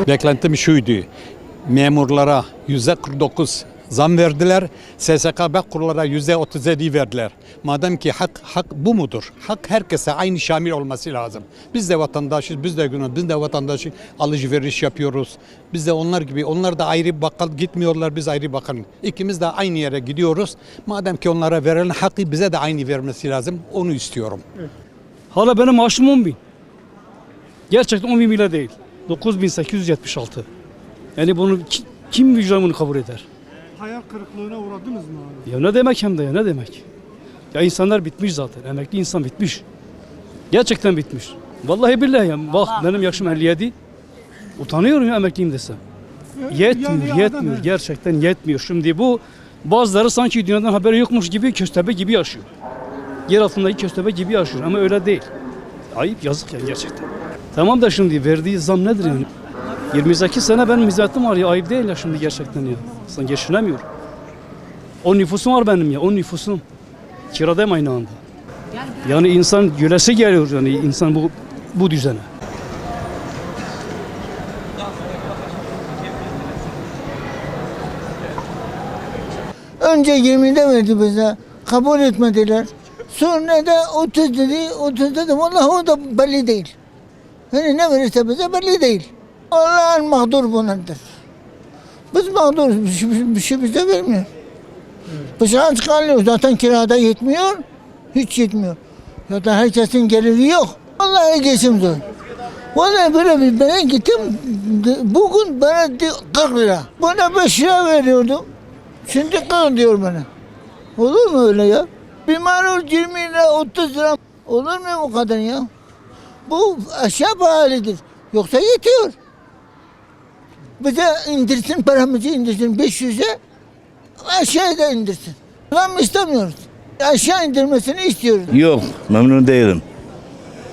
Beklentim şuydu. Memurlara %49 zam verdiler. SSK Bağkurlara %37 verdiler. Madem ki hak bu mudur? Hak herkese aynı şamil olması lazım. Biz de vatandaşız, biz de vatandaşız. Alışveriş yapıyoruz. Biz de onlar gibi. Onlar da ayrı bakkal gitmiyorlar, biz ayrı bakalım. İkimiz de aynı yere gidiyoruz. Madem ki onlara verilen hakkı bize de aynı vermesi lazım. Onu istiyorum. Evet. Hala benim maaşım 10.000. Gerçekten 10.000 bile değil. 9.876. Yani bunu kim vicdanını kabul eder? Hayal kırıklığına uğradınız mı abi? Ya ne demek hem de ya ne demek? Ya insanlar bitmiş zaten. Emekli insan bitmiş. Gerçekten bitmiş. Vallahi billahi ya. Bak benim yaşım 57. Utanıyorum ya emekliyim desem. Yetmiyor. Gerçekten yetmiyor. Şimdi bu bazıları sanki dünyadan haberi yokmuş gibi köstebek gibi yaşıyor. Yer altındaki köstebek gibi yaşıyor ama öyle değil. Ayıp yazık ya gerçekten. Tamam da şimdi verdiği zam nedir yani? 28 sene benim hizmetim var ya, ayıp değil ya şimdi gerçekten ya. Sen geçinemiyor. 10 nüfusum var benim ya, 10 nüfusum. Kiradayım aynı anda. Yani insan gülesi geliyor yani insan bu düzene. Önce 20'de verdi bize, kabul etmediler. Sonra da 30 dedi, 30 dedim. Vallahi o da belli değil. Yani ne verirse bize belli değil. Allah'ın mağdur bunlardır. Biz mağduruz, bir şey bize vermiyor. Bıçağı çıkarlıyor, zaten kirada yetmiyor, hiç yetmiyor. Zaten herkesin geliri yok. Vallahi geçim zor. Vallahi böyle ben gittim, bugün bana 40 lira. Bana 5 lira veriyordum. Şimdi 40 diyor bana. Olur mu öyle ya? Bir marul 20 lira, 30 lira. Olur mu o kadar ya? Bu aşağı pahalıdır. Yoksa yetiyor. Bize indirsin, paramızı indirsin 500'e, aşağıya da indirsin. Zam istemiyoruz. Aşağı indirmesini istiyoruz. Yok, memnun değilim.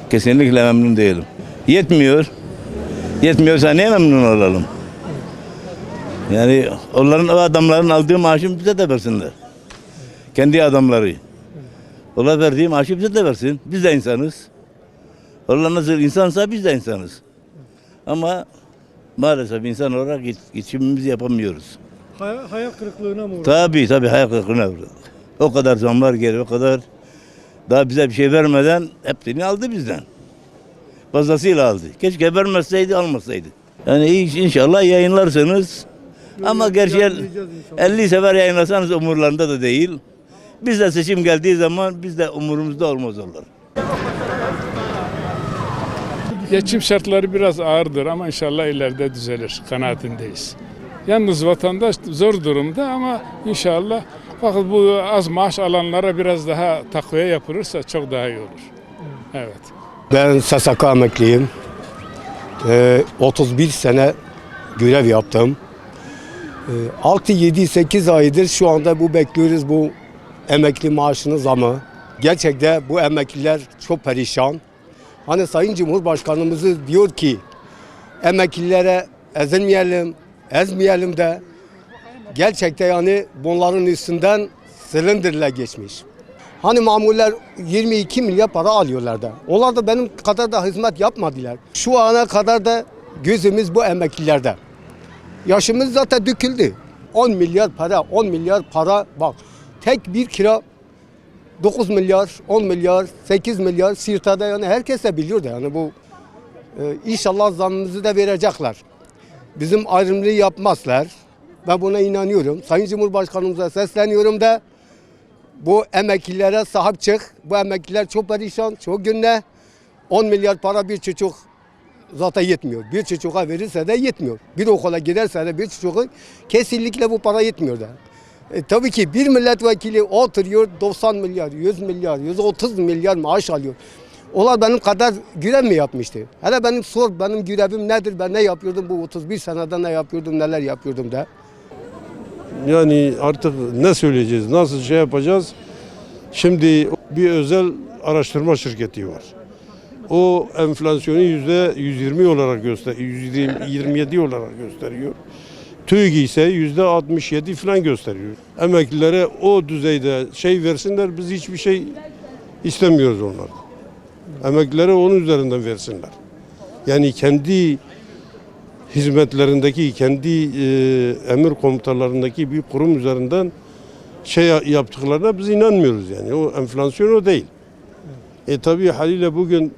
Kesinlikle memnun değilim. Yetmiyor. Yetmiyorsa niye memnun olalım? Yani onların, o adamların aldığı maaşı bize de versinler. Kendi adamları. Onlar verdiği maaşı bize de versin. Biz de insanız. Allah nasıl insansa biz de insanız. Ama maalesef insan olarak geçimimizi yapamıyoruz. Hayal kırıklığına mı uğradınız? Tabii hayal kırıklığına uğradık. O kadar zamlar geliyor, o kadar daha bize bir şey vermeden hepsini aldı bizden. Fazlasıyla aldı. Keşke vermezseydi, almasaydı. Yani inşallah yayınlarsınız. Ama gerçi 50 sefer yayınlasanız umurlarında da değil. Biz de seçim geldiği zaman biz de umurumuzda olmaz olur. Geçim şartları biraz ağırdır ama inşallah ileride düzelir kanaatindeyiz. Yalnız vatandaş zor durumda ama inşallah fakat bu az maaş alanlara biraz daha takviye yapılırsa çok daha iyi olur. Evet. Ben SSK emekliyim. 31 sene görev yaptım. 6-7-8 aydır şu anda bekliyoruz bu emekli maaşının zamı. Gerçekten bu emekliler çok perişan. Hani Sayın Cumhurbaşkanımız diyor ki emeklilere ezmeyelim de gerçekten yani bunların üstünden silindirle geçmiş. Hani mamuller 22 milyar para alıyorlar da. Onlar da benim kadar da hizmet yapmadılar. Şu ana kadar da gözümüz bu emeklilerde. Yaşımız zaten döküldü. 10 milyar para bak. Tek bir kira 9 milyar, 10 milyar, 8 milyar Sirta'da yani herkes de biliyor da yani bu inşallah zammımızı da verecekler. Bizim ayrımcılığı yapmazlar. Ben buna inanıyorum. Sayın Cumhurbaşkanımıza sesleniyorum da bu emeklilere sahip çık. Bu emekliler çok perişan, çok günde. 10 milyar para bir çocuk zaten yetmiyor. Bir çocuğa verirse de yetmiyor. Bir okula giderse de bir çocuğa kesinlikle bu para yetmiyor da. Tabii ki bir milletvekili oturuyor 90 milyar, 100 milyar, 130 milyar maaş alıyor. Onlar benim kadar görev mi yapmıştı? Hele benim görevim nedir? Ben ne yapıyordum bu 31 senede ne yapıyordum, neler yapıyordum da. Yani artık ne söyleyeceğiz, nasıl şey yapacağız? Şimdi bir özel araştırma şirketi var. O enflasyonu %120 olarak gösteriyor, %27 olarak gösteriyor. TÜİK ise %67 falan gösteriyor. Emeklilere o düzeyde şey versinler, biz hiçbir şey istemiyoruz onlardan. Emeklilere onun üzerinden versinler. Yani kendi hizmetlerindeki, kendi emir komutalarındaki bir kurum üzerinden şey yaptıklarına biz inanmıyoruz yani. O enflasyon o değil. Tabii haliyle bugün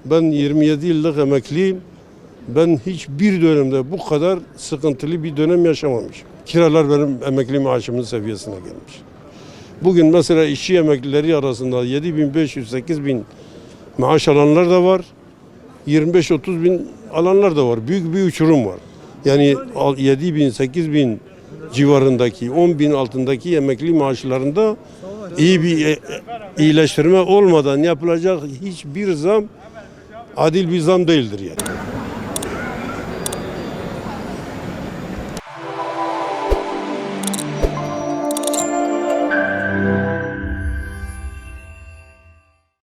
ben 27 yıllık emekliyim. Ben hiçbir dönemde bu kadar sıkıntılı bir dönem yaşamamışım. Kiralar benim emekli maaşımın seviyesine gelmiş. Bugün mesela işçi emeklileri arasında 7.500-8.000 maaş alanlar da var. 25-30 bin alanlar da var. Büyük bir uçurum var. Yani 7.000, 8.000 civarındaki, 10.000 altındaki emekli maaşlarında iyi bir iyileştirme olmadan yapılacak hiçbir zam adil bir zam değildir yani.